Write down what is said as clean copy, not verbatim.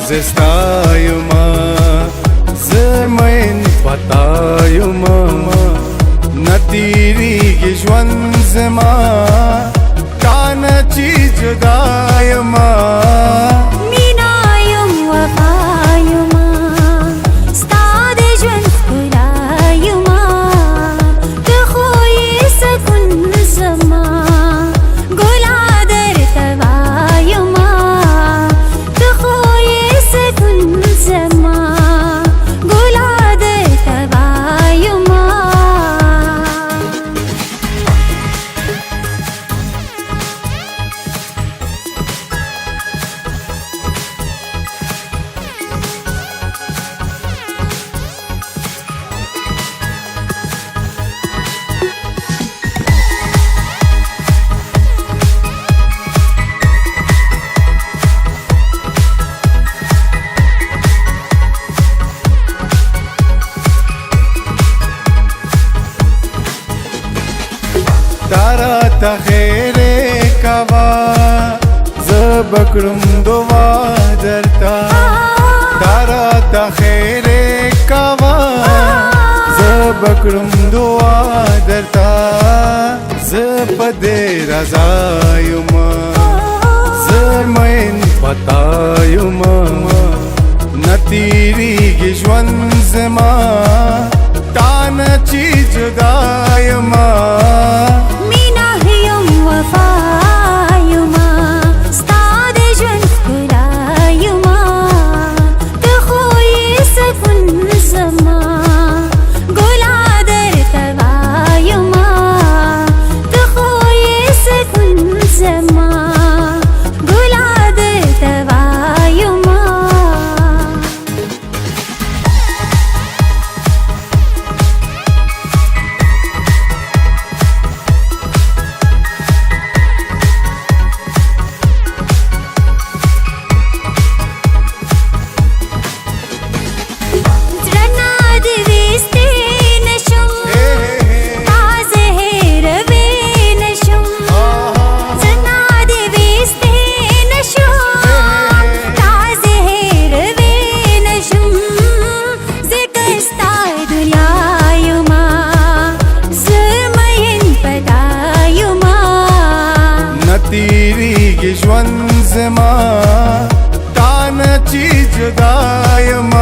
زستایما زمین پتایما نتیریږي ژوند زما تانه چې جدایما تارا تا خیره کوا زبکړم دعا درتا تارا تا خیره کوا زبکړم دعا درتا زپدې رضا یم زمین پتا یم نتیریږي ژوند زما تانه چې جدا یم تیریږي ژوند زما تانه چې جدا یم